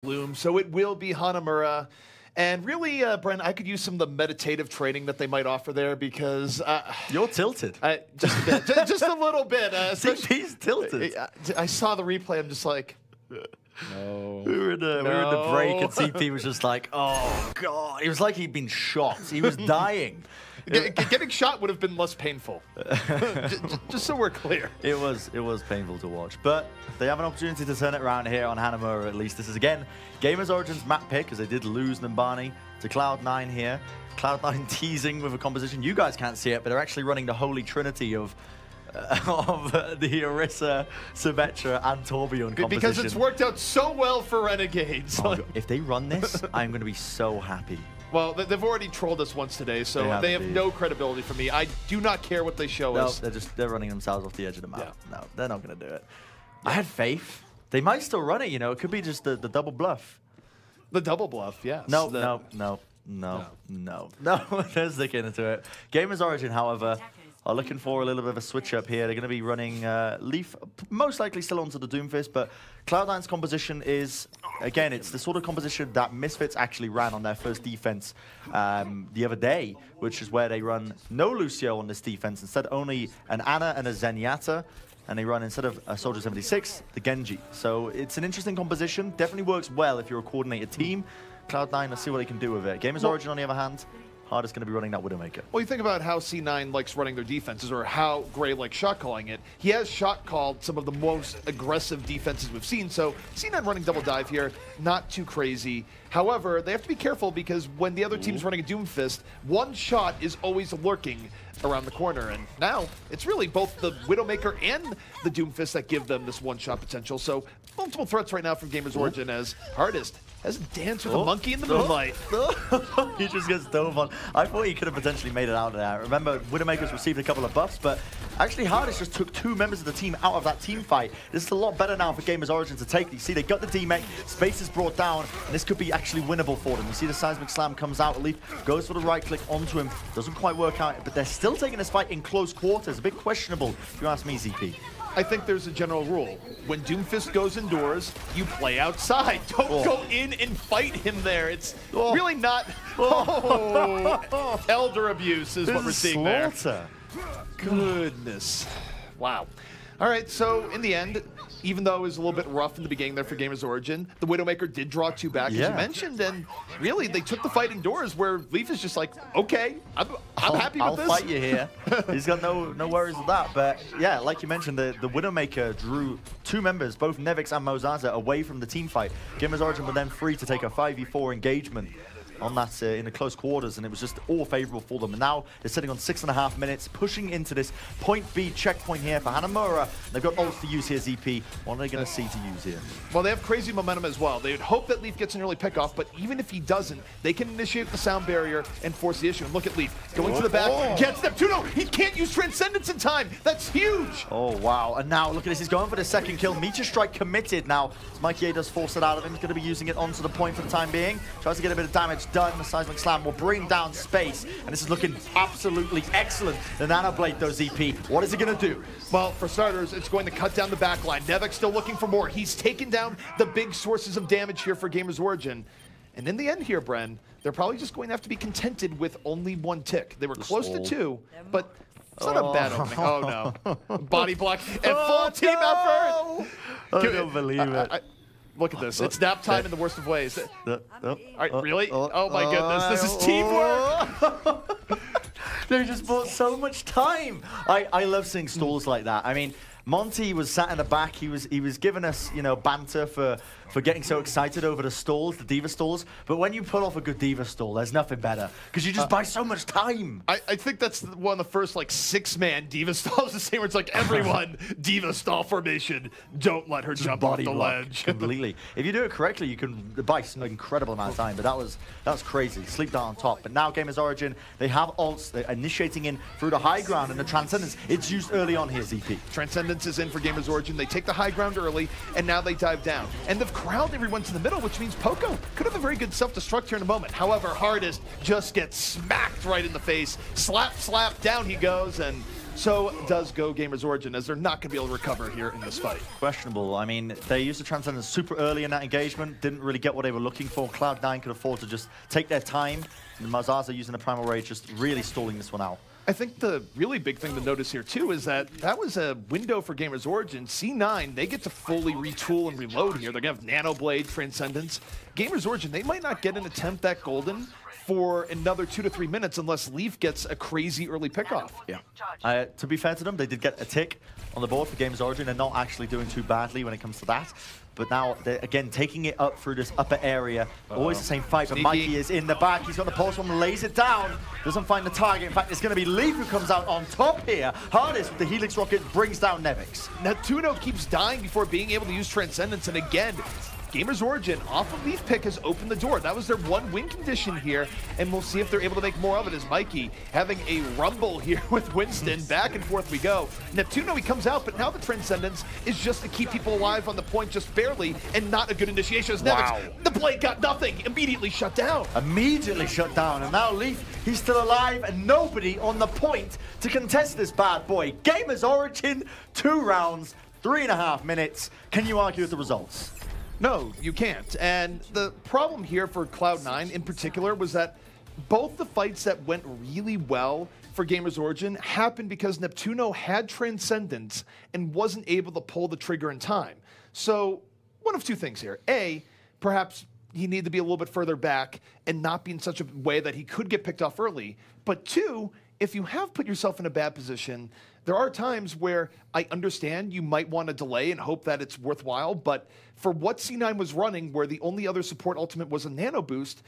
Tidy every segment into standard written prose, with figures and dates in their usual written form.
Bloom, so it will be Hanamura. And really, Bren, I could use some of the meditative training that they might offer there because... You're tilted. Just a bit. Just a little bit. He's tilted. I saw the replay. I'm just like... No. We were in the break and CP was just like, oh, God. It was like he'd been shot. He was dying. Getting shot would have been less painful. just so we're clear. It was painful to watch. But they have an opportunity to turn it around here on Hanamura at least. This is, again, GamersOrigin's map pick, because they did lose Nambani to Cloud9 here. Cloud9 teasing with a composition. You guys can't see it, but they're actually running the holy trinity of the Orisa, Symmetra, and Torbjorn composition. Because it's worked out so well for Renegades. Oh, if they run this, I'm going to be so happy. Well, they've already trolled us once today, so they have no credibility for me. I do not care what they show us. They're running themselves off the edge of the map. Yeah. No, they're not going to do it. I had faith. They might still run it, you know. It could be just the double bluff. The double bluff, yes. No. They're sticking into it. GamersOrigin, however, are looking for a little bit of a switch up here. They're going to be running Leaf, most likely still onto the Doomfist, but Cloud9's composition is, again, it's the sort of composition that Misfits actually ran on their first defense the other day, which is where they run no Lucio on this defense, instead only an Ana and a Zenyatta, and they run, instead of a Soldier 76, the Genji. So it's an interesting composition, definitely works well if you're a coordinated team. Cloud9, let's see what they can do with it. GamersOrigin, on the other hand, Hardest going to be running that Widowmaker. Well, you think about how C9 likes running their defenses, or how Gray likes shot calling it. He has shot called some of the most aggressive defenses we've seen, so C9 running double dive here, not too crazy. However, they have to be careful because when the other team's running a Doomfist, one shot is always lurking around the corner, and now it's really both the Widowmaker and the Doomfist that give them this one-shot potential. So multiple threats right now from GamersOrigin as Hardest has a dance with a monkey in the moonlight. He just gets dove on. I thought he could have potentially made it out of there. Remember, Widowmaker's received a couple of buffs, but actually Hardest just took 2 members of the team out of that team fight. This is a lot better now for GamersOrigin to take. You see, they got the D-Mech, space is brought down, and this could be actually winnable for them. You see the Seismic Slam comes out, Leaf goes for the right click onto him, doesn't quite work out, but they're still taking this fight in close quarters. A bit questionable, if you ask me, ZP. I think there's a general rule. When Doomfist goes indoors, you play outside. Don't go in and fight him there. It's really not... elder abuse is what we're seeing there. Goodness. Wow. All right, so in the end, even though it was a little bit rough in the beginning there for GamersOrigin, the Widowmaker did draw 2 back, as you mentioned, and really, they took the fight indoors where Leaf is just like, okay, I'm happy with this. I'll fight you here. He's got no worries with that, but yeah, like you mentioned, the Widowmaker drew 2 members, both Nevix and Mozaza, away from the team fight. GamersOrigin were then free to take a 5v4 engagement on that in the close quarters, and it was just all favorable for them. And now they're sitting on 6.5 minutes, pushing into this point B checkpoint here for Hanamura. They've got ults to use here, ZP. What are they going to see to use here? Well, they have crazy momentum as well. They would hope that Leaf gets an early pickoff, but even if he doesn't, they can initiate the sound barrier and force the issue. And look at Leaf going to the back, gets step 2. No, he can't use Transcendence in time. That's huge. Oh, wow. And now look at this. He's going for the second kill. Meteor Strike committed now. Mikey A does force it out of him. He's going to be using it onto the point for the time being. Tries to get a bit of damage done. The Seismic Slam will bring down space, and this is looking absolutely excellent. The Nano Blade, though, ZP, what is it going to do? Well, for starters, it's going to cut down the back line. Nevik still looking for more. He's taken down the big sources of damage here for GamersOrigin. And in the end here, Bren, they're probably just going to have to be contented with only 1 tick. They were close to 2, but it's not a bad opening. Oh, no. Body block and full team effort. I don't believe it. Look at this. It's nap time in the worst of ways. All right, really? Oh, my goodness. This is teamwork. They just bought so much time. I love seeing stalls like that. I mean, Monty was sat in the back. He was giving us, you know, banter for getting so excited over the stalls, the Diva stalls. But when you pull off a good Diva stall, there's nothing better because you just buy so much time. I think that's one of the first like 6-man Diva stalls. The same where it's like everyone Diva stall formation. Don't let her jump off the ledge. Completely. If you do it correctly, you can buy an incredible amount of time. But that was crazy. Sleep down on top. But now GamersOrigin, they have ults. They're initiating in through the high ground, and the Transcendence, it's used early on here, ZP. Transcendence is in for GamersOrigin. They take the high ground early, and now they dive down. And they've crowded everyone to the middle, which means Poco could have a very good self-destruct here in a moment. However, Hardest just gets smacked right in the face. Slap, slap, down he goes, and So does Go GamersOrigin, as they're not going to be able to recover here in this fight. Questionable. I mean, they used the Transcendence super early in that engagement, didn't really get what they were looking for. Cloud9 could afford to just take their time, and Mazaza using the Primal Rage just really stalling this one out. I think the really big thing to notice here, too, is that was a window for GamersOrigin. C9, they get to fully retool and reload here. They're going to have Nano Blade, Transcendence. GamersOrigin, they might not get an attempt at Golden for another 2 to 3 minutes unless Leaf gets a crazy early pickoff. Yeah. To be fair to them, they did get a tick on the board for GamersOrigin. They're not actually doing too badly when it comes to that. But now, they're, again, taking it up through this upper area. Always the same fight, but Mikey is in the back. He's got the pulse one, lays it down. Doesn't find the target. In fact, it's going to be Leaf who comes out on top here. Hardest with the Helix Rocket brings down Nevix. Neptuno keeps dying before being able to use Transcendence, and again, GamersOrigin off of Leaf Pick has opened the door. That was their one win condition here, and we'll see if they're able to make more of it as Mikey having a rumble here with Winston. Back and forth we go. Neptuno, he comes out, but now the Transcendence is just to keep people alive on the point just barely, and not a good initiation as Nevix. The blade got nothing, immediately shut down. Immediately shut down, and now Leaf, he's still alive, and nobody on the point to contest this bad boy. GamersOrigin, 2 rounds, 3.5 minutes. Can you argue with the results? No, you can't. And the problem here for Cloud9 in particular was that both the fights that went really well for GamersOrigin happened because Neptuno had Transcendence and wasn't able to pull the trigger in time. So one of two things here. A, perhaps he needed to be a little bit further back and not be in such a way that he could get picked off early. But two, if you have put yourself in a bad position, there are times where I understand you might want to delay and hope that it's worthwhile, but for what C9 was running, where the only other support ultimate was a nano boost,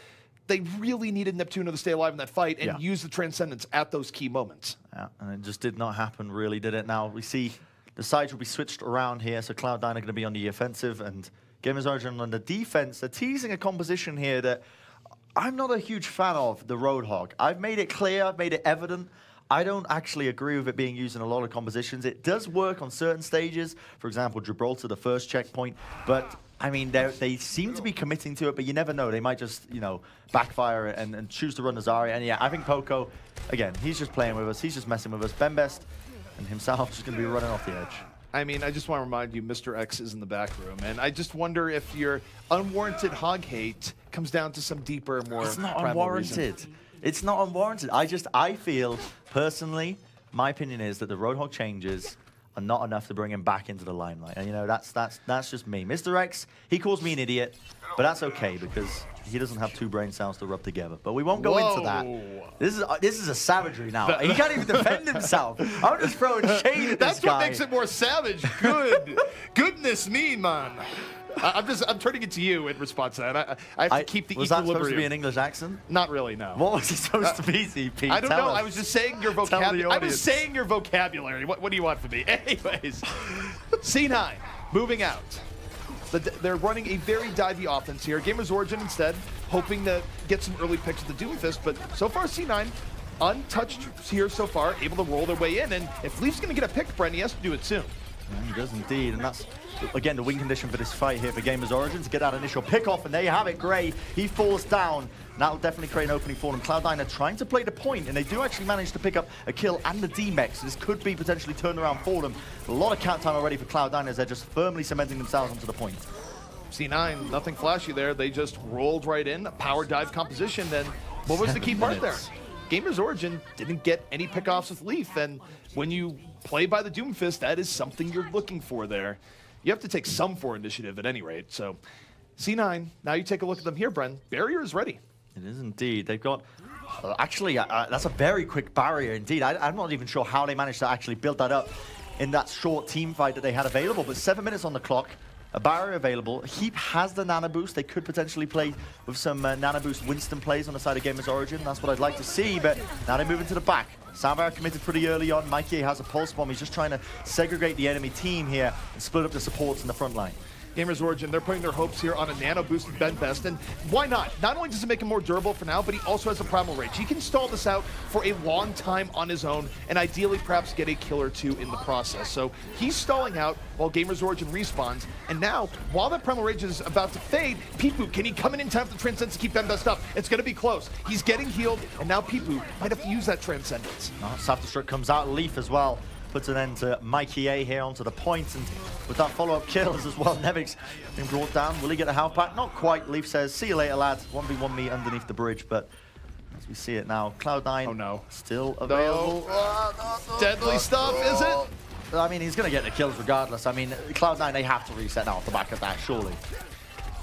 they really needed Neptuno to stay alive in that fight and use the Transcendence at those key moments. Yeah, and it just did not happen, really, did it? Now, we see the sides will be switched around here, so Cloud9 are going to be on the offensive, and GamersOrigin on the defense. They're teasing a composition here that I'm not a huge fan of, the Roadhog. I've made it clear, I've made it evident. I don't actually agree with it being used in a lot of compositions. It does work on certain stages, for example, Gibraltar, the first checkpoint, but I mean, they seem to be committing to it, but you never know. They might just, you know, backfire and choose to run the Zarya. And yeah, I think Poco, again, he's just playing with us. He's just messing with us. Bembest and himself just going to be running off the edge. I mean, I just want to remind you, Mr. X is in the back room, and I just wonder if your unwarranted hog hate comes down to some deeper, more It's not primal unwarranted. reason. It's not unwarranted. I feel, personally, my opinion is that the Roadhog changes are not enough to bring him back into the limelight. And, you know, that's just me. Mr. X, he calls me an idiot, but that's okay because he doesn't have 2 brain cells to rub together. But we won't go into that. This is a savagery now. He can't even defend himself. I'm just throwing shade at this guy. That's what makes it more savage. Good. Goodness me, man. I'm turning it to you in response to that. I have to keep the equilibrium. Was that supposed to be an English accent? Not really, no. What was it supposed to be, CP? I don't know. I was just saying your vocabulary. I was saying your vocabulary. What do you want from me? Anyways, C9 moving out. They're running a very divey offense here. GamersOrigin instead hoping to get some early picks with the Doomfist, but so far C9 untouched here so far, able to roll their way in. And if Leaf's going to get a pick, Bren, he has to do it soon. Yeah, he does indeed, and that's, again, the win condition for this fight here for GamersOrigin to get that initial pick-off, and there you have it, Gray. He falls down. That'll definitely create an opening for them. Cloud9 are trying to play the point, and they do actually manage to pick up a kill and the D-Mech, so this could be potentially turned around for them. A lot of count time already for Cloud9 as they're just firmly cementing themselves onto the point. C9, nothing flashy there. They just rolled right in, a power dive composition, and what was the key part there? GamersOrigin didn't get any pickoffs with Leaf, and when you play by the Doomfist, that is something you're looking for there. You have to take some for initiative at any rate. So C9, now you take a look at them here, Bren. Barrier is ready. It is indeed. They've got, actually, that's a very quick barrier indeed. I'm not even sure how they managed to actually build that up in that short team fight that they had available, but 7 minutes on the clock. A barrier available. Heap has the nano boost. They could potentially play with some nano boost Winston plays on the side of GamersOrigin. That's what I'd like to see, but now they move into the back. Savara committed pretty early on. Mikey has a pulse bomb. He's just trying to segregate the enemy team here and split up the supports in the front line. GamersOrigin, they're putting their hopes here on a nano-boosted Ben Best, and why not? Not only does it make him more durable for now, but he also has a primal rage. He can stall this out for a long time on his own, and ideally perhaps get a kill or two in the process. So he's stalling out while GamersOrigin respawns, and now, while that primal rage is about to fade, Peepoo, can he come in time for the Transcendence to keep Ben Best up? It's going to be close. He's getting healed, and now Peepoo might have to use that Transcendence. Self-destruct comes out, Leaf as well. Puts an end to Mikey A here onto the point, and with that follow-up kills as well, Nevic's been brought down. Will he get a health pack? Not quite. Leaf says, see you later, lad. 1v1 me underneath the bridge, but as we see it now, Cloud9 still available. No. Deadly stuff, is it? I mean, he's going to get the kills regardless. I mean, Cloud9, they have to reset now off the back of that, surely.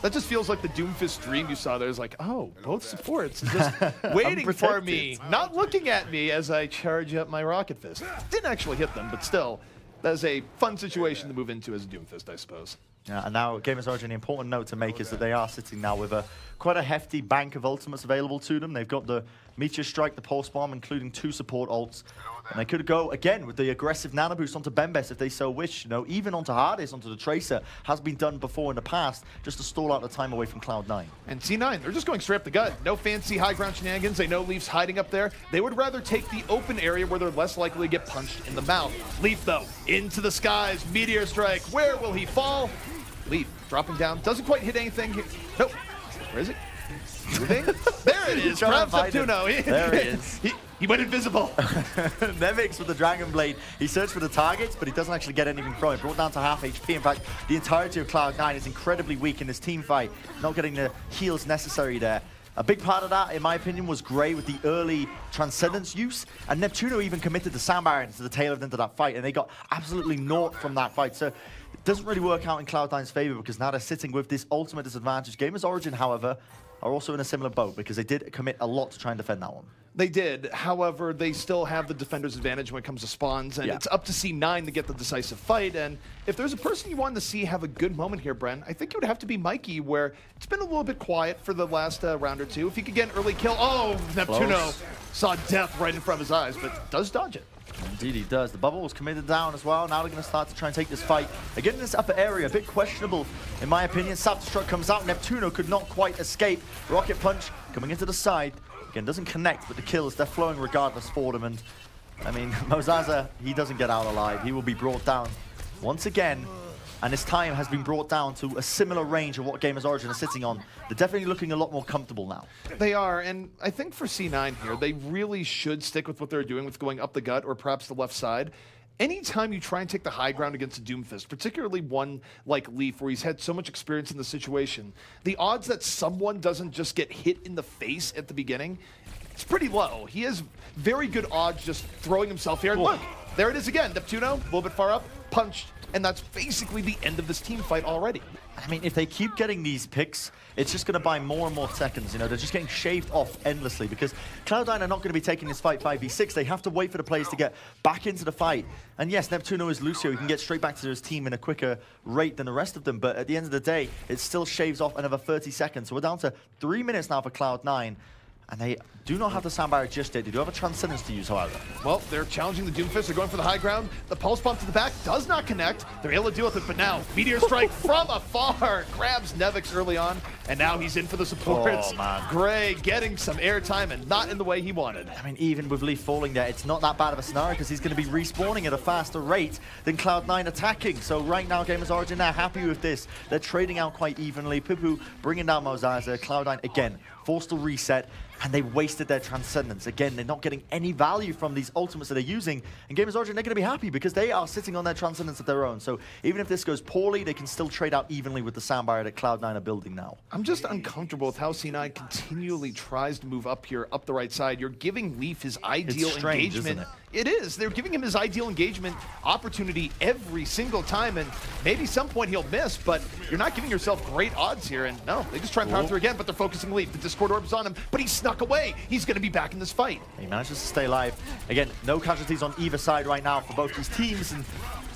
That just feels like the Doomfist stream you saw there. It's like, oh, both supports just waiting for me, not looking at me as I charge up my Rocket Fist. Didn't actually hit them, but still, that is a fun situation to move into as a Doomfist, I suppose. Yeah, and now GamersOrigin, the important note to make is that they are sitting now with quite a hefty bank of ultimates available to them. They've got the Meteor Strike, the Pulse Bomb, including 2 support ults. And they could go, again, with the aggressive Nano Boost onto Bembest if they so wish. You know, even onto Hardest, onto the Tracer, has been done before in the past, just to stall out the time away from Cloud9. And C9, they're just going straight up the gut. No fancy high ground shenanigans. They know Leaf's hiding up there. They would rather take the open area where they're less likely to get punched in the mouth. Leaf, though, into the skies. Meteor Strike. Where will he fall? Leaf dropping down. Doesn't quite hit anything. Nope. Where is it? Moving? There it is. Grabs up Tuno. There he is. He went invisible. Nevix with the Dragon Blade. He searched for the targets, but he doesn't actually get anything from it. Brought down to half HP. In fact, the entirety of Cloud9 is incredibly weak in this team fight. Not getting the heals necessary there. A big part of that, in my opinion, was Gray with the early Transcendence use. And Neptuno even committed the Sound Barrier to the tail end of that fight, and they got absolutely naught from that fight. So it doesn't really work out in Cloud9's favor because now they're sitting with this ultimate disadvantage. GamersOrigin, however, are also in a similar boat because they did commit a lot to try and defend that one. They did. However, they still have the defender's advantage when it comes to spawns, and it's up to C9 to get the decisive fight. And if there's a person you wanted to see have a good moment here, Bren, I think it would have to be Mikey, where it's been a little bit quiet for the last round or two. If he could get an early kill, Neptuno saw death right in front of his eyes, but does dodge it. Indeed he does. The bubble was committed down as well. Now they're going to start to try and take this fight. Again, in this upper area, a bit questionable in my opinion. Self-destruct comes out. Neptuno could not quite escape. Rocket Punch coming into the side. Again, doesn't connect, but the kills, they're flowing regardless for them. And, I mean, Mozaza, he doesn't get out alive. He will be brought down once again. And his time has been brought down to a similar range of what GamersOrigin are sitting on. They're definitely looking a lot more comfortable now. They are, and I think for C9 here, they really should stick with what they're doing with going up the gut or perhaps the left side. Anytime you try and take the high ground against a Doomfist, particularly one like Leaf, where he's had so much experience in the situation, the odds that someone doesn't just get hit in the face at the beginning, it's pretty low. He has very good odds just throwing himself here. And look, there it is again. Neptuno, a little bit far up, punched. And that's basically the end of this team fight already. I mean, if they keep getting these picks, it's just going to buy more and more seconds. You know, they're just getting shaved off endlessly because Cloud9 are not going to be taking this fight 5v6. They have to wait for the players to get back into the fight. And yes, Neptuno is Lucio. He can get straight back to his team in a quicker rate than the rest of them. But at the end of the day, it still shaves off another 30 seconds. So we're down to 3 minutes now for Cloud9. And they do not have the Sound Barrier just yet. They do have a Transcendence to use, however. Well, they're challenging the Doomfist. They're going for the high ground. The Pulse Bomb to the back does not connect. They're able to deal with it, but now Meteor Strike from afar grabs Nevix early on, and now he's in for the supports. Oh, man. Gray getting some airtime and not in the way he wanted. I mean, even with Leaf falling there, it's not that bad of a scenario because he's going to be respawning at a faster rate than Cloud9 attacking. So right now, GamersOrigin, they're happy with this. They're trading out quite evenly. Pupu bringing down Mozaza. Cloud9, again, forced to reset. And they wasted their Transcendence. Again, they're not getting any value from these ultimates that they're using. And GamersOrigin, they're going to be happy because they are sitting on their Transcendence of their own. So even if this goes poorly, they can still trade out evenly with the Sound Barrier that Cloud9 are building now. I'm just uncomfortable with how C9 continually tries to move up here, up the right side. You're giving Leaf his ideal engagement. Isn't it? It is. They're giving him his ideal engagement opportunity every single time, and maybe some point he'll miss, but you're not giving yourself great odds here. And no, they just try and power through again, but they're focusing Leaf. The Discord Orb's on him, but he snuck away. He's going to be back in this fight. He manages to stay alive. Again, no casualties on either side right now for both these teams, and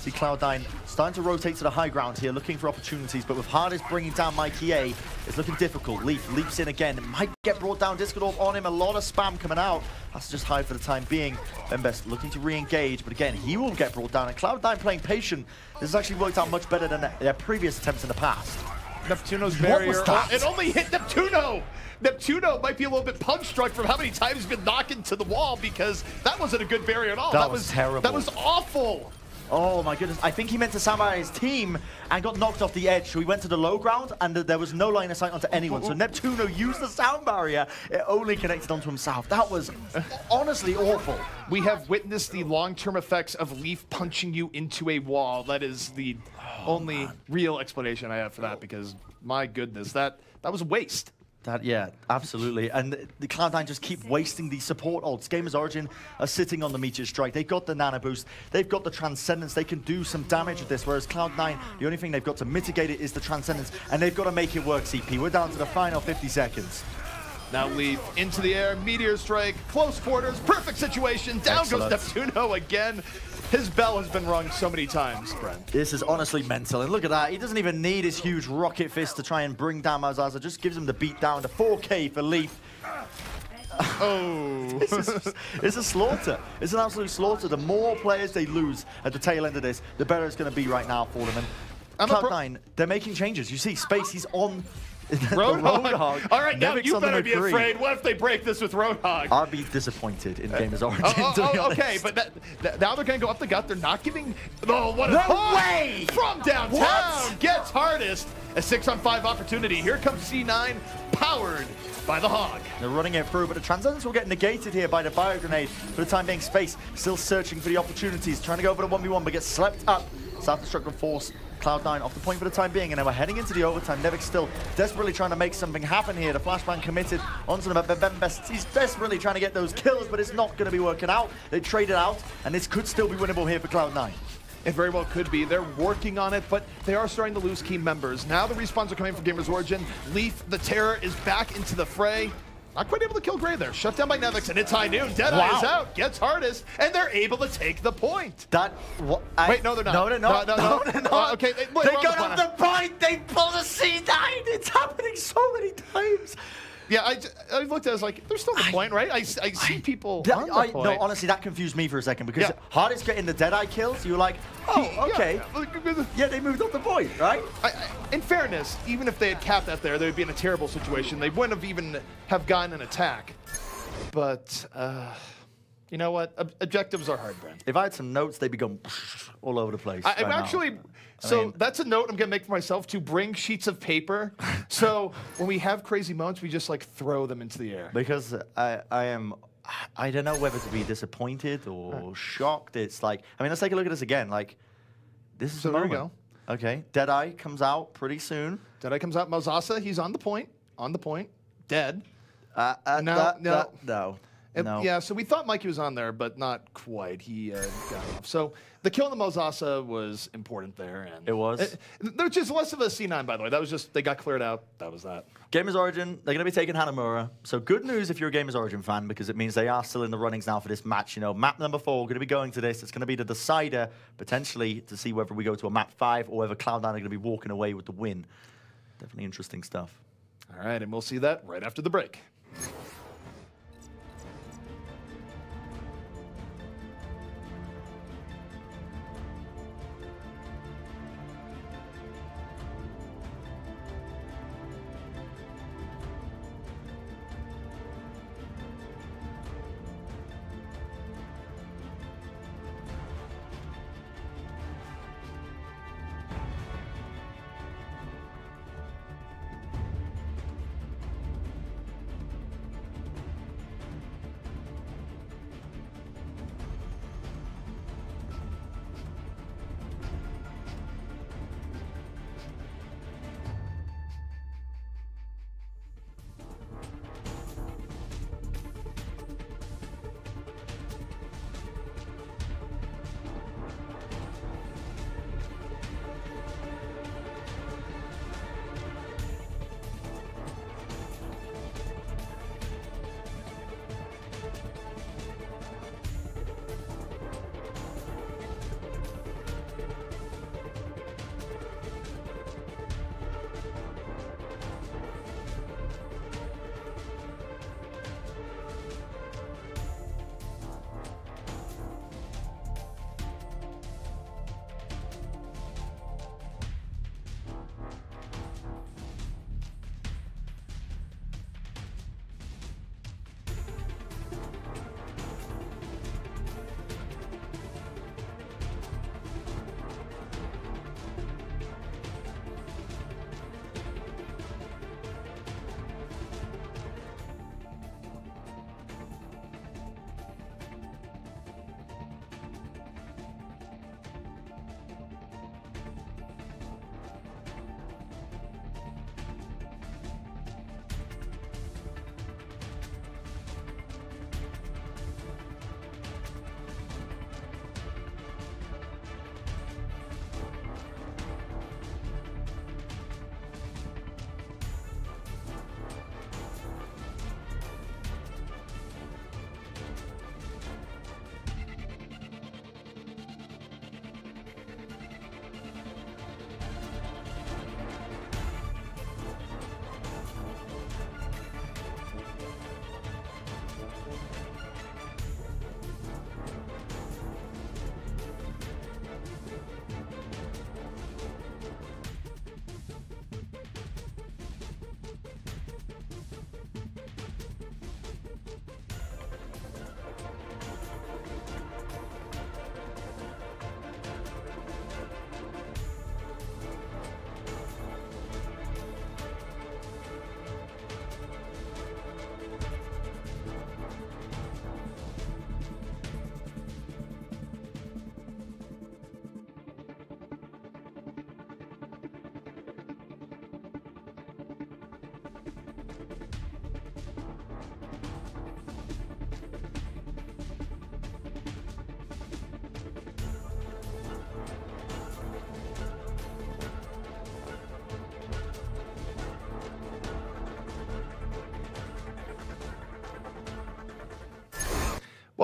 See Cloud9 starting to rotate to the high ground here, looking for opportunities, but with Hardest bringing down Mikey A, it's looking difficult. Leaf leaps in again, might get brought down. Discord Orb on him, a lot of spam coming out. That's just hide for the time being. Mendez looking to re-engage, but again, he will get brought down. And Cloud9 playing patient. This has actually worked out much better than their previous attempts in the past. Neptuno's barrier. What was that? It only hit Neptuno. Neptuno might be a little bit punch struck from how many times he's been knocked into the wall, because that wasn't a good barrier at all. That was terrible. That was awful. Oh my goodness, I think he meant to soundbar his team and got knocked off the edge, so he went to the low ground and there was no line of sight onto anyone. So Neptuno used the sound barrier, it only connected onto himself. That was honestly awful. We have witnessed the long-term effects of Leaf punching you into a wall. That is the only real explanation I have for that, because my goodness, that was a waste. Yeah, absolutely. And the Cloud9 just keep wasting these support ults. GamersOrigin are sitting on the Meteor Strike. They've got the Nano Boost. They've got the Transcendence. They can do some damage with this, whereas Cloud9, the only thing they've got to mitigate it is the Transcendence, and they've got to make it work, CP. We're down to the final 50 seconds. Now Leaf into the air, Meteor Strike, close quarters, perfect situation. Down Excellent. goes Neptuno again. His bell has been rung so many times, Bren. This is honestly mental, and look at that. He doesn't even need his huge rocket fist to try and bring down Mozaza. Just gives him the beat down to 4K for Leaf. Oh. It's a slaughter. It's an absolute slaughter. The more players they lose at the tail end of this, the better it's going to be right now for them. And Cloud9, they're making changes. You see, Space, he's on Roadhog. All right, now Nevic's you on the better be McCree. afraid. What if they break this with Roadhog? I'd be disappointed in GamersOrigin. Okay, but now they're going to go up the gut. They're not giving... Oh, what a No hook way! From downtown. What? Gets hardest. A 6-on-5 opportunity. Here comes C9, powered by the Hog. They're running it through, but the Transcendence will get negated here by the Bio Grenade. For the time being, Space still searching for the opportunities, trying to go for the 1v1, but gets slept up. Self-destruct will force Cloud9 off the point for the time being, and then we're heading into the overtime. Nevik still desperately trying to make something happen here. The flashbang committed onto them. Mendez, he's desperately trying to get those kills, but it's not going to be working out. They traded out, and this could still be winnable here for Cloud9. It very well could be. They're working on it, but they are starting to lose key members. Now the respawns are coming from GamersOrigin. Leaf, the Terror, is back into the fray. Not quite able to kill Gray there. Shut down by Nevix, and it's high noon. Deadeye is out, gets hardest, and they're able to take the point. Wait, no, they're not. No, they're not. No, they're not. Okay, they got off the point. They pull the C9. It's happening so many times. Yeah, I looked at it, I was like, there's still the point, right? I see people on the point. No, honestly, that confused me for a second, because Hardest getting the Deadeye kills, you were like, oh, okay. Yeah, they moved off the point, right? In fairness, even if they had capped that there, they would be in a terrible situation. They wouldn't have even have gotten an attack. But, you know what? Objectives are hard, Bren. If I had some notes, they'd be going all over the place. I'm actually... So that's a note I'm going to make for myself, to bring sheets of paper. So when we have crazy moments, we just like throw them into the air. Because I don't know whether to be disappointed or shocked. It's like, I mean, let's take a look at this again. Like, this is the moment. There we go. Okay, Deadeye comes out pretty soon. Deadeye comes out. Mozaza, he's on the point. Dead. No. Yeah, so we thought Mikey was on there, but not quite. He got off. So the kill on the Mozaza was important there. And it was. Which is less of a C9, by the way. That was just, they got cleared out. That was that. GamersOrigin, they're going to be taking Hanamura. So good news if you're a GamersOrigin fan, because it means they are still in the runnings now for this match. You know, map number 4, going to be going to this. It's going to be the decider, potentially, to see whether we go to a map 5 or whether Cloud9 are going to be walking away with the win. Definitely interesting stuff. All right, and we'll see that right after the break.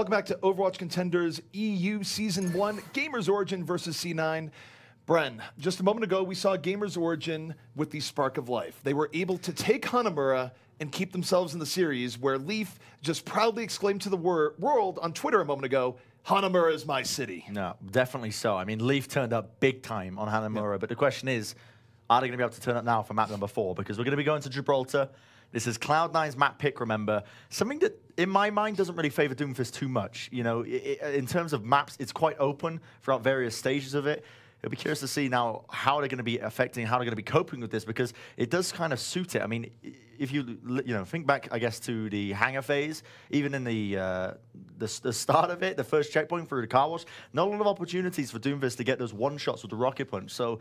Welcome back to Overwatch Contenders EU Season 1, GamersOrigin versus C9. Bren, just a moment ago, we saw GamersOrigin with the spark of life. They were able to take Hanamura and keep themselves in the series, where Leaf just proudly exclaimed to the world on Twitter a moment ago, Hanamura is my city. No, definitely so. I mean, Leaf turned up big time on Hanamura, but the question is, are they going to be able to turn up now for map number 4? Because we're going to be going to Gibraltar. This is Cloud9's map pick, remember. Something that, in my mind, doesn't really favor Doomfist too much. You know, in terms of maps, it's quite open throughout various stages of it. It'll be curious to see now how they're going to be affecting, how they're going to be coping with this, because it does kind of suit it. I mean, if you think back, I guess, to the hangar phase, even in the start of it, the first checkpoint through the car wash, not a lot of opportunities for Doomfist to get those one-shots with the rocket punch. So,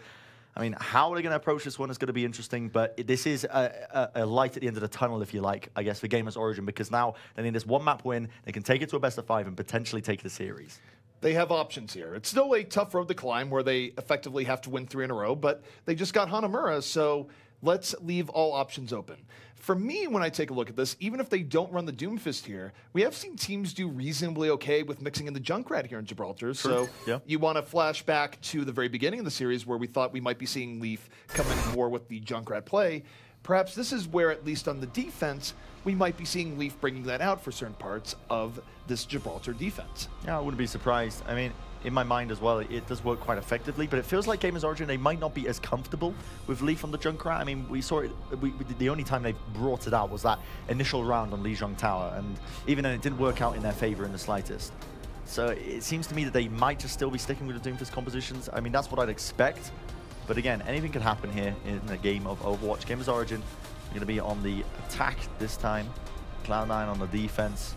I mean, how are they going to approach this one is going to be interesting, but this is a light at the end of the tunnel, if you like, I guess, for GamersOrigin, because now they need this one-map win, they can take it to a best-of-5 and potentially take the series. They have options here. It's still a tough road to climb where they effectively have to win 3 in a row, but they just got Hanamura, so let's leave all options open. For me, when I take a look at this, even if they don't run the Doomfist here, we have seen teams do reasonably okay with mixing in the Junkrat here in Gibraltar. So you want to flash back to the very beginning of the series where we thought we might be seeing Leaf come in more with the Junkrat play. Perhaps this is where, at least on the defense, we might be seeing Leaf bringing that out for certain parts of this Gibraltar defense. Yeah, I wouldn't be surprised. I mean, in my mind as well, it does work quite effectively, but it feels like GamersOrigin, they might not be as comfortable with Leaf on the Junkrat. I mean, we saw it, the only time they brought it out was that initial round on Lijiang Tower, and even then it didn't work out in their favor in the slightest. So it seems to me that they might just still be sticking with the Doomfist compositions. I mean, that's what I'd expect. But again, anything could happen here in a game of Overwatch. GamersOrigin are going to be on the attack this time. Cloud9 on the defense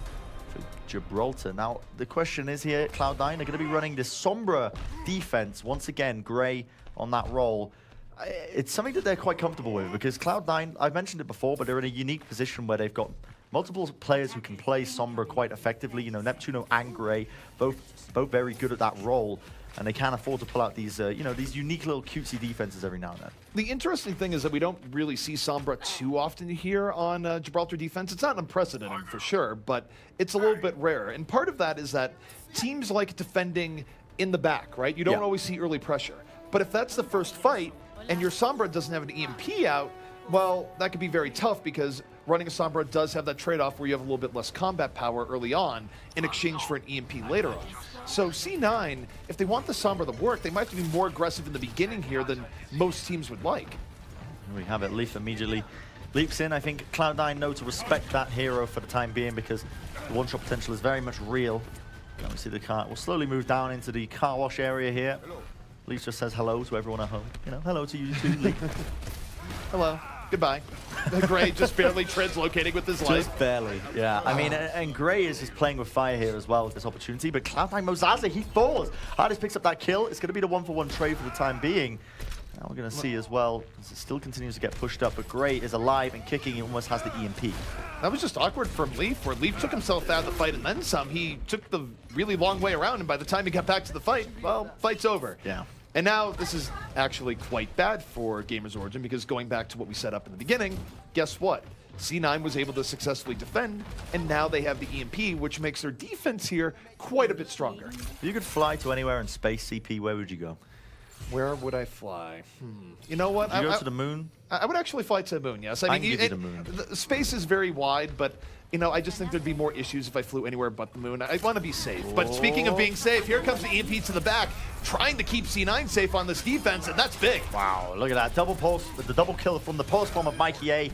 for Gibraltar. Now, the question is here, Cloud9 are going to be running this Sombra defense. Once again, Gray on that role. It's something that they're quite comfortable with, because Cloud9, I've mentioned it before, but they're in a unique position where they've got multiple players who can play Sombra quite effectively. You know, Neptuno and Gray, both very good at that role. And they can't afford to pull out these, these unique little cutesy defenses every now and then. The interesting thing is that we don't really see Sombra too often here on Gibraltar defense. It's not unprecedented for sure, but it's a little bit rare. And part of that is that teams like defending in the back, right? You don't always see early pressure. But if that's the first fight and your Sombra doesn't have an EMP out, well, that could be very tough, because running a Sombra does have that trade-off where you have a little bit less combat power early on in exchange for an EMP later on. So C9, if they want the Sombra to work, they might have to be more aggressive in the beginning here than most teams would like. We have it. Leaf immediately leaps in. I think Cloud9 know to respect that hero for the time being, because the one-shot potential is very much real. Now we see the car. We'll slowly move down into the car wash area here. Leaf just says hello to everyone at home. You know, hello to you too, Leaf. Hello. Goodbye. Gray just barely translocating with his life. Just barely, yeah. I mean, and Gray is just playing with fire here as well with this opportunity, but Cloud9 Mozaza, he falls. Hardest picks up that kill. It's going to be the 1-for-1 trade for the time being. Now we're going to see as well, as it still continues to get pushed up, but Gray is alive and kicking. He almost has the EMP. That was just awkward from Leaf, where Leaf took himself out of the fight and then some. He took the really long way around, and by the time he got back to the fight, well, fight's over. Yeah. And now this is actually quite bad for GamersOrigin, because going back to what we set up in the beginning, guess what? C9 was able to successfully defend, and now they have the EMP, which makes their defense here quite a bit stronger. If you could fly to anywhere in space, CP, where would you go? Where would I fly? You know what? Would you go to the moon? I would actually fly to the moon, yes. I mean, give you the moon. The space is very wide, but you know, I just think there'd be more issues if I flew anywhere but the moon. I want to be safe. But speaking of being safe, here comes the EMP to the back, trying to keep C9 safe on this defense, and that's big. Wow, look at that. Double pulse, the double kill from the pulse bomb of Mikey A.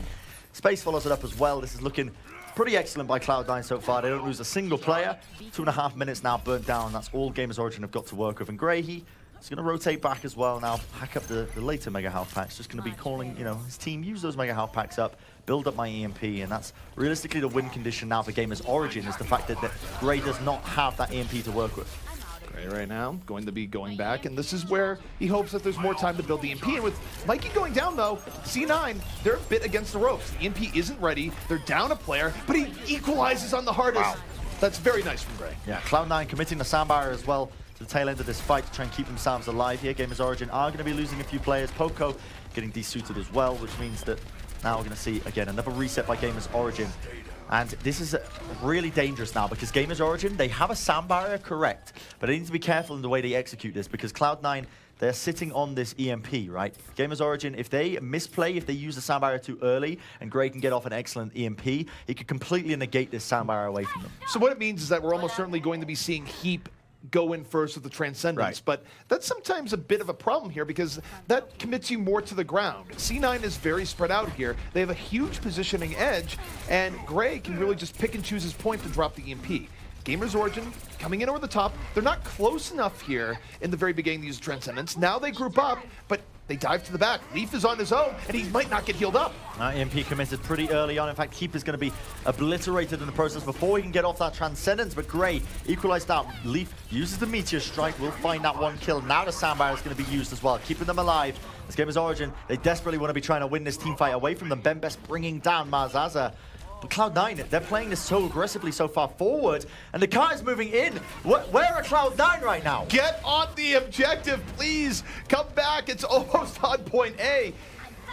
Space follows it up as well. This is looking pretty excellent by Cloud9 so far. They don't lose a single player. 2.5 minutes now burnt down. That's all GamersOrigin have got to work with. And Gray, he's going to rotate back as well now, hack up the later Mega Health Packs. Just going to be calling, his team, use those Mega Health Packs up, build up my EMP, and that's realistically the win condition now for GamersOrigin, is the fact that Gray does not have that EMP to work with. Gray right now going to be going back, and this is where he hopes that there's more time to build the EMP. And with Mikey going down, though, C9, they're a bit against the ropes. The EMP isn't ready. They're down a player, but he equalizes on the hardest. Wow. That's very nice from Gray. Yeah, Cloud9 committing the Sandbar as well to the tail end of this fight to try and keep themselves alive here. GamersOrigin are going to be losing a few players. Poco getting desuited as well, which means that now we're going to see, again, another reset by GamersOrigin. And this is really dangerous now because GamersOrigin, they have a sound barrier, correct, but they need to be careful in the way they execute this because Cloud9, they're sitting on this EMP, right? GamersOrigin, if they misplay, if they use the sound barrier too early and Gray can get off an excellent EMP, he could completely negate this sound barrier away from them. So what it means is that we're almost certainly going to be seeing Heap go in first with the Transcendence, right. But that's sometimes a bit of a problem here because that commits you more to the ground. C9 is very spread out here. They have a huge positioning edge, and Gray can really just pick and choose his point to drop the EMP. GamersOrigin coming in over the top. They're not close enough here in the very beginning to use Transcendence. Now they group up, but they dive to the back. Leaf is on his own, and he might not get healed up. EMP committed pretty early on. In fact, Keep is going to be obliterated in the process before he can get off that Transcendence, but Gray equalized out. Leaf uses the Meteor Strike. We'll find that one kill. Now the sound barrier is going to be used as well, keeping them alive. This GamersOrigin, they desperately want to be trying to win this team fight away from them. Bembest bringing down Marzaza. But Cloud9, they're playing this so aggressively so far forward, and the car is moving in. Where are Cloud9 right now? Get on the objective, please. Come back. It's almost on point A.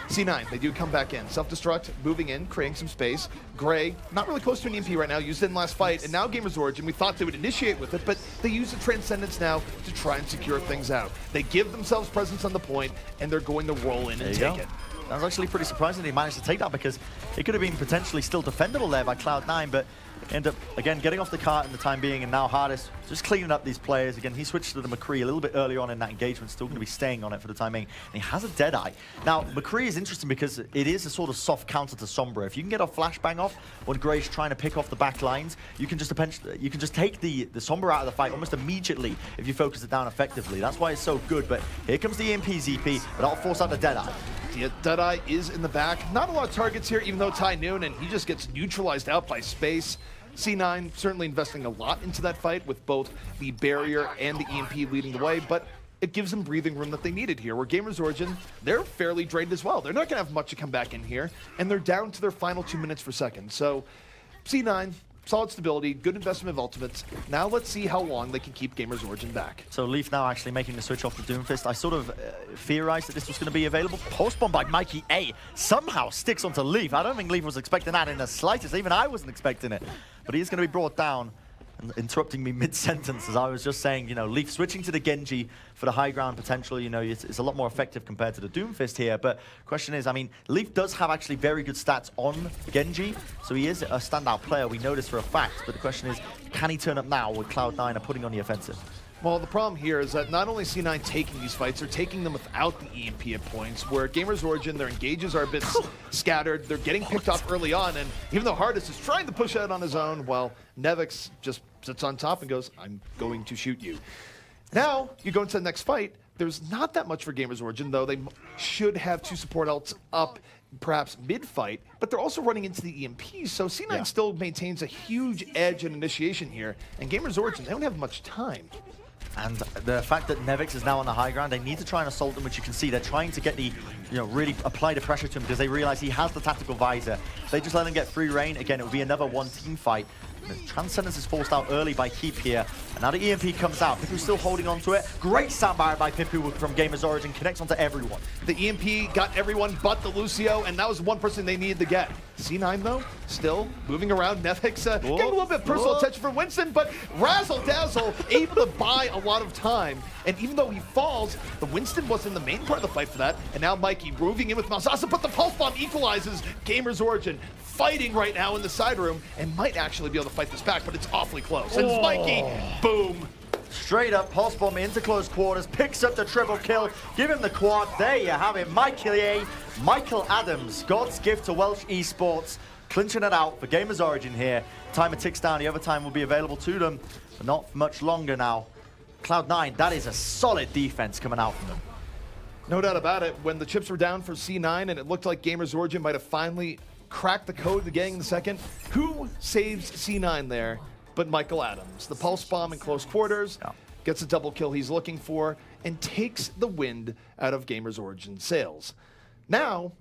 C9, they do come back in. Self-destruct, moving in, creating some space. Gray, not really close to an EMP right now, used it in last fight, and now GamersOrigin, we thought they would initiate with it, but they use the Transcendence now to try and secure things out. They give themselves presence on the point, and they're going to roll in and take it. That was actually pretty surprising they managed to take that because it could have been potentially still defendable there by Cloud9, but end up, again, getting off the cart in the time being, and now Hardest just cleaning up these players. Again, he switched to the McCree a little bit earlier on in that engagement, still going to be staying on it for the time being, and he has a Deadeye. Now, McCree is interesting because it is a sort of soft counter to Sombra. If you can get a flashbang off when Gray's trying to pick off the back lines, you can just take the Sombra out of the fight almost immediately if you focus it down effectively. That's why it's so good, but here comes the EMP ZP, but that'll force out the Deadeye. Yeah, Deadeye is in the back. Not a lot of targets here, even though Ty Noon, and he just gets neutralized out by space. C9 certainly investing a lot into that fight with both the barrier and the EMP leading the way, but it gives them breathing room that they needed here, where GamersOrigin, they're fairly drained as well. They're not going to have much to come back in here, and they're down to their final 2 minutes per second. So C9, solid stability, good investment of ultimates. Now let's see how long they can keep GamersOrigin back. So Leaf now actually making the switch off the Doomfist. I sort of theorized that this was going to be available. Post-bomb by Mikey A somehow sticks onto Leaf. I don't think Leaf was expecting that in the slightest. Even I wasn't expecting it. But he's going to be brought down. And interrupting me mid-sentence as I was just saying, you know, Leaf switching to the Genji for the high ground potential, you know, it's a lot more effective compared to the Doomfist here. But question is, I mean, Leaf does have actually very good stats on Genji, so he is a standout player. We know this for a fact. But the question is, can he turn up now with Cloud9 are putting on the offensive? Well, the problem here is that not only C9 taking these fights, they're taking them without the EMP at points, where GamersOrigin, their engages are a bit scattered. They're getting picked off early on, and even though Hardest is trying to push out on his own, well, Nevix just sits on top and goes, I'm going to shoot you. Now, you go into the next fight. There's not that much for GamersOrigin, though they should have two support ults up perhaps mid-fight, but they're also running into the EMP, so C9 still maintains a huge edge and initiation here, and GamersOrigin, they don't have much time. And the fact that Nevix is now on the high ground, they need to try and assault him, which you can see. They're trying to get the, you know, really apply the pressure to him because they realize he has the tactical visor. If they just let him get free reign, again, it will be another one-team fight. The Transcendence is forced out early by Keep here. And now the EMP comes out. Pipu's still holding on to it. Great sound barrier by Pipu from GamersOrigin. Connects onto everyone. The EMP got everyone but the Lucio, and that was one person they needed to get. C9, though, still moving around. Nevix getting a little bit of personal attention from Winston, but Razzle Dazzle able to buy a lot of time. And even though he falls, the Winston wasn't the main part of the fight for that. And now Mikey moving in with Malzasa, but the Pulse Bomb equalizes GamersOrigin. Fighting right now in the side room and might actually be able to fight this back, but it's awfully close. And Mikey, boom. Straight up, Pulse Bomb into close quarters, picks up the triple kill, give him the quad. There you have it, Michael Adams, God's gift to Welsh esports, clinching it out for GamersOrigin here. Timer ticks down, the overtime will be available to them, but not much longer now. Cloud9, that is a solid defense coming out from them. No doubt about it. When the chips were down for C9 and it looked like GamersOrigin might have finally cracked the code of the gang in the second, who saves C9 there but Michael Adams? The Pulse Bomb in close quarters, gets a double kill he's looking for, and takes the wind out of GamersOrigin's sails. Now,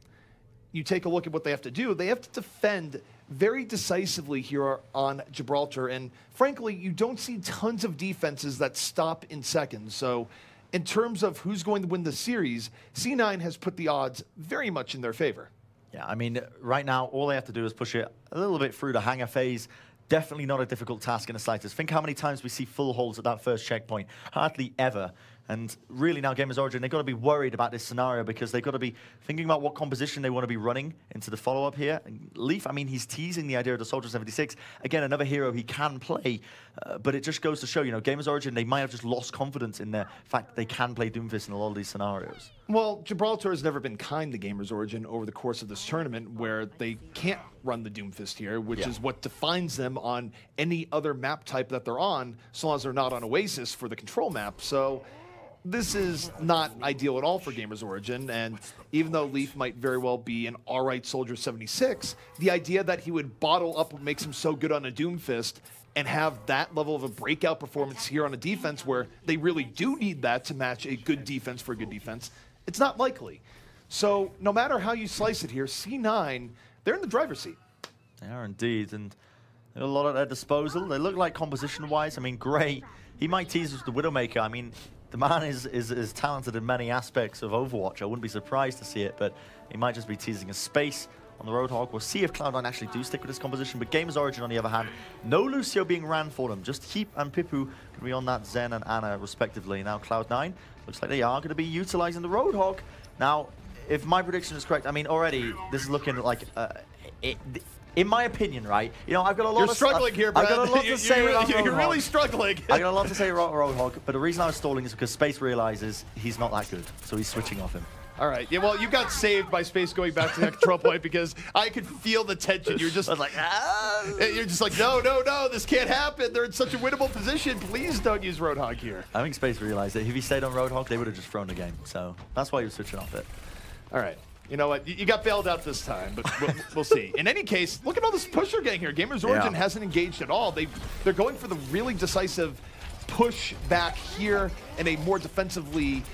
you take a look at what they have to do. They have to defend very decisively here on Gibraltar, and frankly, you don't see tons of defenses that stop in seconds. So in terms of who's going to win the series, C9 has put the odds very much in their favor. Yeah, I mean, right now, all they have to do is push it a little bit through the hangar phase. Definitely not a difficult task in the slightest. Think how many times we see full holds at that first checkpoint. Hardly ever. And really now, GamersOrigin, they've got to be worried about this scenario because they've got to be thinking about what composition they want to be running into the follow-up here. And Leaf, I mean, he's teasing the idea of the Soldier 76. Again, another hero he can play, but it just goes to show, you know, GamersOrigin, they might have just lost confidence in the fact that they can play Doomfist in a lot of these scenarios. Well, Gibraltar has never been kind to GamersOrigin over the course of this tournament where they can't run the Doomfist here, which is what defines them on any other map type that they're on, so long as they're not on Oasis for the control map. So this is not ideal at all for GamersOrigin, and even though Leaf might very well be an alright Soldier 76, the idea that he would bottle up what makes him so good on a Doomfist and have that level of a breakout performance here on a defense where they really do need that to match a good defense for a good defense, it's not likely. So no matter how you slice it here, C9, they're in the driver's seat. They are indeed, and they have a lot at their disposal. They look like composition-wise. I mean, Gray, he might tease us the Widowmaker. I mean, the man is talented in many aspects of Overwatch. I wouldn't be surprised to see it, but he might just be teasing a space on the Roadhog. We'll see if Cloud9 actually do stick with this composition, but GamersOrigin, on the other hand, no Lucio being ran for them. Just Heap and Pipu going to be on that Zen and Ana, respectively. Now, Cloud9, looks like they are going to be utilizing the Roadhog. Now, if my prediction is correct, I mean, already, this is looking like... in my opinion, right, you know, I've got a lot You're struggling here, Bren. I've got a lot to say about You're Roadhog. really struggling. I got a lot to say about Roadhog, but the reason I was stalling is because Space realizes he's not that good, so he's switching off him. All right. Yeah, well, you got saved by Space going back to that control point because I could feel the tension. You're just like, you're just like, no, no, no, this can't happen. They're in such a winnable position. Please don't use Roadhog here. I think Space realized that if he stayed on Roadhog, they would have just thrown the game. So that's why he was switching off it. All right. You know what? You got bailed out this time, but we'll see. In any case, look at all this push they're getting here. GamersOrigin hasn't engaged at all. They're going for the really decisive push back here in a more defensively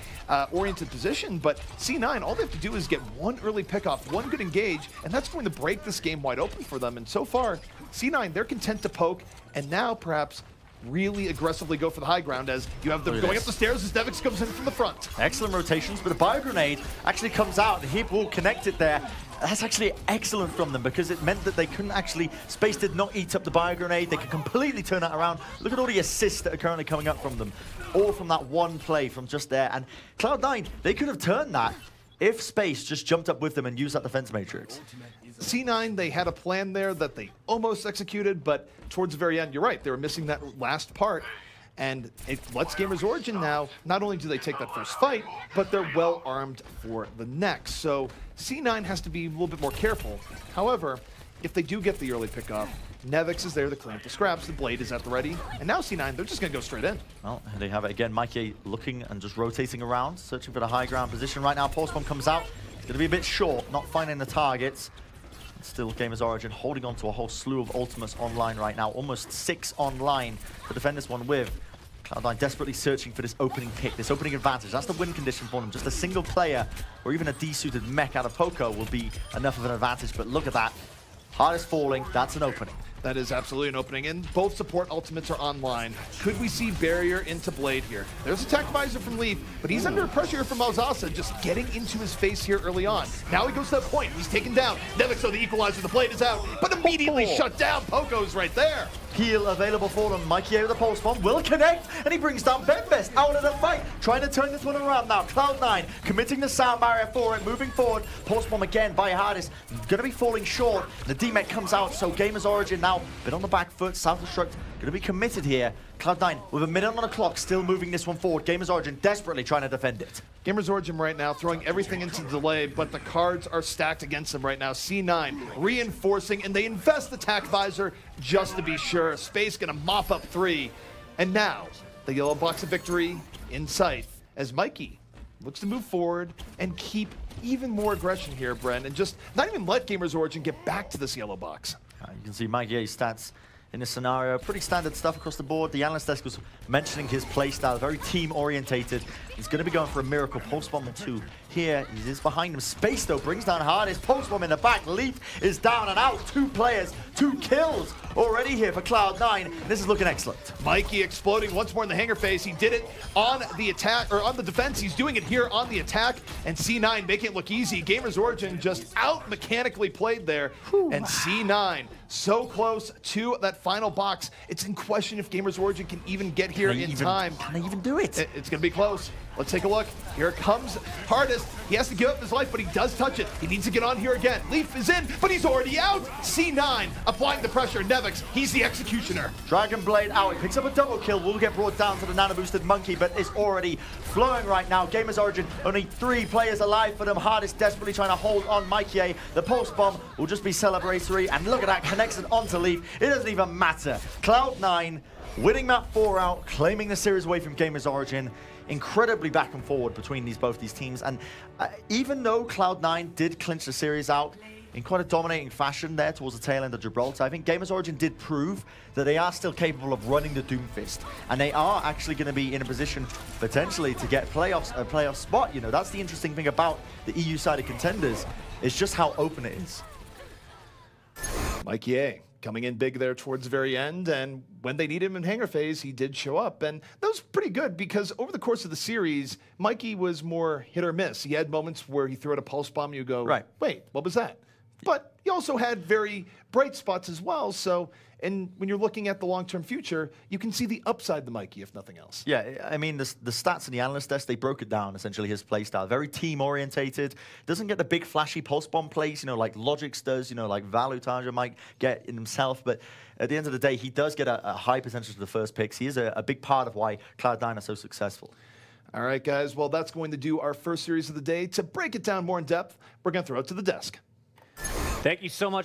oriented position, but C9, all they have to do is get one early pickoff, one good engage, and that's going to break this game wide open for them. And so far, C9, they're content to poke, and now perhaps really aggressively go for the high ground as you have them going up the stairs as Devix comes in from the front. Excellent rotations, but a bio grenade actually comes out, and Heap will connect it there. That's actually excellent from them because it meant that they couldn't actually, Space did not eat up the bio grenade. They could completely turn that around. Look at all the assists that are currently coming up from them, all from that one play from just there. And Cloud9, they could have turned that if Space just jumped up with them and used that defense matrix. C9, they had a plan there that they almost executed, but towards the very end, you're right, they were missing that last part. And it lets GamersOrigin now, not only do they take that first fight, but they're well armed for the next. So C9 has to be a little bit more careful. However, if they do get the early pickoff, Nevix is there to clean up the scraps, the Blade is at the ready, and now C9, they're just going to go straight in. Well, they have it again. Mikey looking and just rotating around, searching for the high ground position. Right now, Pulse Bomb comes out. It's going to be a bit short, not finding the targets. Still, GamersOrigin holding on to a whole slew of ultimates online right now. Almost 6 online to defend this one with. Cloud9 desperately searching for this opening pick, this opening advantage. That's the win condition for them. Just a single player or even a desuited mech out of Poco will be enough of an advantage. But look at that. Hardest falling, that's an opening. That is absolutely an opening, and both support ultimates are online. Could we see barrier into Blade here? There's a tech visor from Leaf, but he's under pressure from Malzasa, just getting into his face here early on. Now he goes to that point, he's taken down. Nevix, so the equalizer, the Blade is out, but immediately shut down. Poco's right there. Heal available for them. Mikey with the pulse bomb will connect, and he brings down Mendez out of the fight, trying to turn this one around now. Cloud9 committing the sound barrier for it, moving forward. Pulse bomb again by Hardest, going to be falling short. The D-Mech comes out, so GamersOrigin now a bit on the back foot. Self-destruct going to be committed here. Cloud9 with a minute on the clock, still moving this one forward. GamersOrigin desperately trying to defend it. GamersOrigin right now throwing everything into delay, but the cards are stacked against them right now. C9 reinforcing, and they invest attack visor just to be sure. Space gonna mop up 3. And now, the yellow box of victory in sight as Mikey looks to move forward and keep even more aggression here, Bren, and just not even let GamersOrigin get back to this yellow box. You can see Mikey's stats in this scenario. Pretty standard stuff across the board. The analyst desk was mentioning his playstyle, very team-orientated. He's going to be going for a miracle post bomb or two here. He is behind him. Space, though, brings down Hardest. Post bomb in the back. Leaf is down and out. 2 players, 2 kills already here for Cloud9. This is looking excellent. Mikey exploding once more in the hanger phase. He did it on the attack, or on the defense. He's doing it here on the attack. And C9 making it look easy. GamersOrigin just out mechanically played there. Whew. And C9 so close to that final box. It's in question if GamersOrigin can even get here in time. Can they even do it? It's going to be close. Let's take a look. Here comes Hardest. He has to give up his life, but he does touch it. He needs to get on here again. Leaf is in, but he's already out. C9 applying the pressure. Nevix, he's the executioner. Dragon Blade out. He picks up a double kill. Will get brought down to the nano-boosted monkey, but is already flowing right now. GamersOrigin, only 3 players alive for them. Hardest desperately trying to hold on Mikey A. The pulse bomb will just be celebratory, and look at that, connects it onto Leaf. It doesn't even matter. Cloud9 winning map 4 out, claiming the series away from GamersOrigin. Incredibly back and forward between both these teams, and even though Cloud9 did clinch the series out in quite a dominating fashion there towards the tail end of Gibraltar, I think GamersOrigin did prove that they are still capable of running the Doomfist, and they are actually going to be in a position potentially to get a playoff spot. You know, that's the interesting thing about the EU side of Contenders, is just how open it is. Mikey A coming in big there towards the very end, and when they need him in hanger phase, he did show up, and that was pretty good because over the course of the series, Mikey was more hit or miss. He had moments where he threw out a pulse bomb, you go, right, wait, what was that? But he also had very bright spots as well, so, and when you're looking at the long-term future, you can see the upside to Mikey, if nothing else. Yeah, I mean, the stats in the analyst desk, they broke it down, essentially, his play style. Very team-orientated, doesn't get the big flashy pulse bomb plays, you know, like Logix does, you know, like Valutaja might get in himself, but at the end of the day, he does get a high percentage of the first picks. He is a big part of why Cloud9 are so successful. All right, guys, well, that's going to do our first series of the day. To break it down more in depth, we're going to throw it to the desk. Thank you so much.